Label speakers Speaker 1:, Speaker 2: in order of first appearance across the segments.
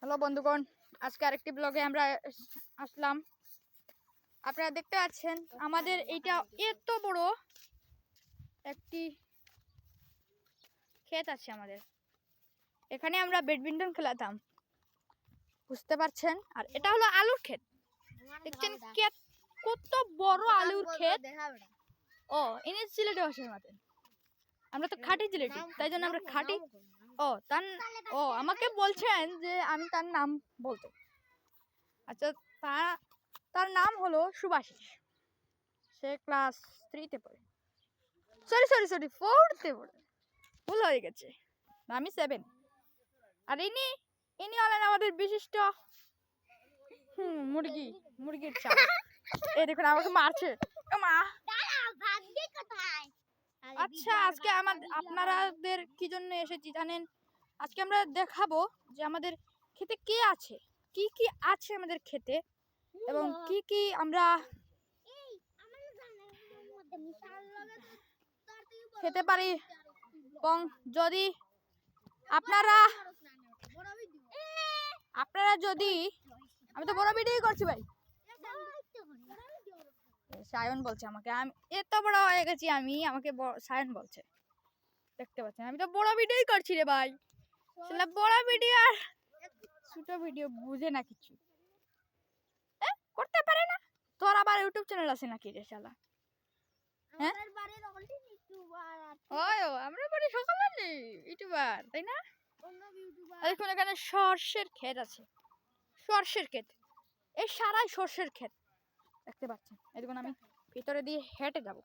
Speaker 1: Hello বন্ধুগণ, আজকে আরেকটি ব্লগে আমরা আসলাম। আপনারা দেখতে পাচ্ছেন আমাদের এইটা এত বড় একটি ক্ষেত আছে আমাদের। এখানে আমরা ব্যাডমিন্টন খেলাতাম, বুঝতে পারছেন। আর এটা হলো আলুর ক্ষেত, দেখছেন কত বড় আলুর ক্ষেত। ও ইনি সিলেটে ভাষার মাতেন, আমরা তো খাঁটি সিলেটি, তাই জন্য আমরা খাঁটি। আমাকে বলছেন যে আমি তার নাম বলতে। আচ্ছা, তার নাম হলো সুভাষিস। সে ক্লাস 3-তে পড়ে, সরি 4-তে পড়ে, ভুল হয়ে গেছে। আমি 7। আর ইনি হলেন আমাদের বিশিষ্ট মুরগির চাল। এই দেখুন আমাকে মারছে মা। আচ্ছা, আজকে আপনাদের কি জন্য এসেছি জানেন? আজকে আমরা দেখাবো যে আমাদের খেতে কি আছে, কি কি আছে আমাদের খেতে, এবং কি কি আমরা খেতে পারি। এবং যদি আপনারা যদি আমি তো বড় ভিডিও করছি ভাই। সায়ন বলছে আমাকে, আমি এত বড় হয়ে গেছি, আমাকে সায়ন বলছে। দেখতে পাচ্ছেন আমি তো বড় ভিডিও করছি রে ভাই। শালা বড় ভিডিও আর ছোট ভিডিও বুঝে না কিছু, করতে পারে না। তোর আবার ইউটিউব চ্যানেল আছে নাকি রে শালা? হ্যাঁ, আমরা বাড়ি সকালে ইউটিউবার, তাই না? দেখুন এখানে সর্ষের ক্ষেত আছে, সর্ষের ক্ষেত, এই সারাই সর্ষের ক্ষেত দেখতে পাচ্ছেন। এই দেখুন আমি ভিতরে দিয়ে হেঁটে যাব।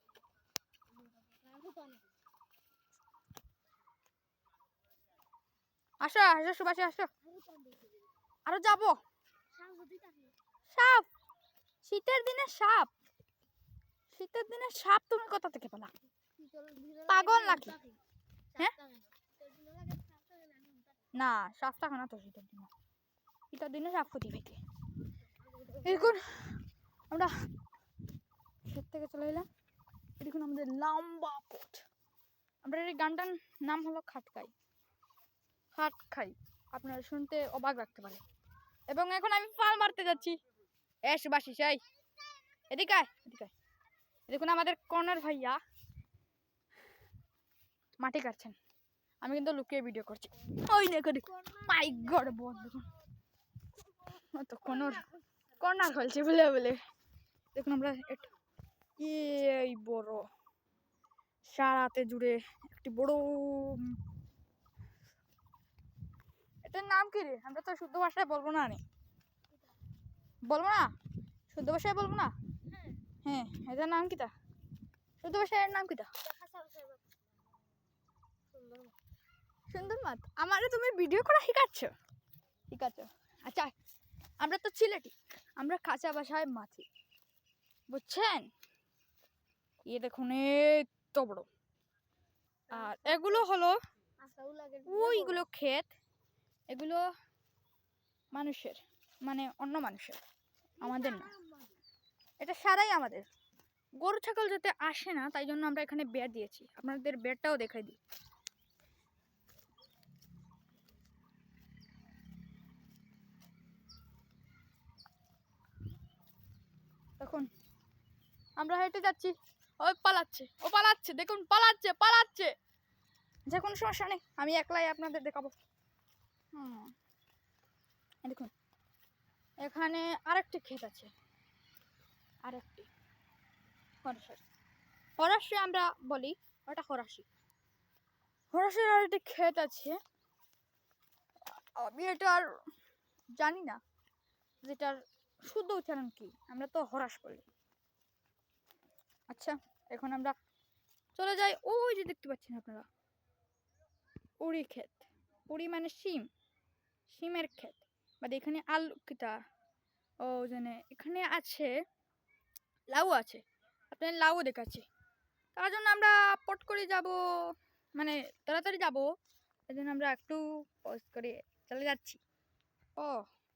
Speaker 1: আসো আসো সুভাষী, আসো, আরো যাবো। সাপ, শীতের দিনে সাপ, শীতের দিনে সাপ তুমি কোথা থেকে পেলা? পাগল নাকি? হ্যাঁ, না সাপ থাকে না তো শীতের দিনে। শীতের দিনে সাপ ক্ষতি পেতে। দেখুন আমরা ক্ষেত থেকে চলে এলাম। দেখুন আমাদের লম্বা পথ। আমরা এই গানটার নাম হলো খাটকাই। খাটখাই, আপনারা শুনতে অবাক লাগতে পারে। এবং এখন আমি পাল মারতে যাচ্ছি। সুভাষী সেই এদিকে দেখুন আমাদের কর্নার ভাইয়া মাটি কাটছেন, আমি কিন্তু লুকিয়ে ভিডিও করছি। ওই দেখো মাই গড, দেখুন তো কর্নার হয়েছে বলে। দেখুন আমরা এই বড় সারাতে জুড়ে একটি বড়, এটার নাম কি রে? আমরা তো শুদ্ধ ভাষায় বলবো না, শুদ্ধ ভাষায় বলবো না। হ্যাঁ, এটার নাম কিটা? শুদ্ধ ভাষায় এর নাম কিটা? সুন্দর মাত। আমারে তুমি ভিডিও করা শিখাচ্ছ? আচ্ছা, আমরা তো সিলেটি, আমরা কাঁচা ভাষায় মাছি, বুঝছেন? দেখুন এত বড়। আর এগুলো হলো ওইগুলো ক্ষেত, এগুলো মানুষের, মানে অন্য মানুষের, আমাদের না। এটা সারাই আমাদের। গরু ছাগল যাতে আসে না, তাই জন্য আমরা এখানে বেড় দিয়েছি। আপনাদের বেড়টাও দেখাই দিই। দেখুন আমরা হেঁটে যাচ্ছি, ও পালাচ্ছে, দেখুন পালাচ্ছে। যে কোনো সমস্যা নেই, আমি একলাই আপনাদের দেখাবো। দেখুন এখানে আরেকটি ক্ষেত আছে, আরেকটি হরাশি আমরা বলি, ওটা হরাশির আরেকটি ক্ষেত আছে। আমি এটা আর জানি না যেটার শুদ্ধ উচ্চারণ কি, আমরা তো হরাস বলি। আচ্ছা, এখন আমরা চলে যাই। ওই যে দেখতে পাচ্ছেন আপনারা উড়ি ক্ষেত, উড়ি মানে শিমের ক্ষেত, বা এখানে আলু কিটা, জানে এখানে আছে লাউ আছে, আপনার লাউ দেখাচ্ছি। তার জন্য আমরা পট করে যাব, মানে তাড়াতাড়ি যাব, এই জন্য আমরা একটু পজ করে চলে যাচ্ছি।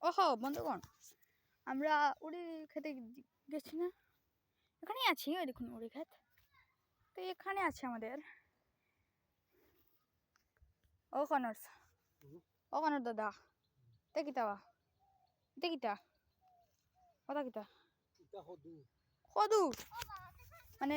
Speaker 1: ওহো বন্ধুগণ, আমরা উড়ি খেতে গেছি না? এখানেই আছি, ওই দেখুন উড়ি ক্ষেত। তো এখানে আছে আমাদের ও কনর দাদা, তে কিতাবা তে কিতা কথা কিতা
Speaker 2: এটা হদু
Speaker 1: কদু মানে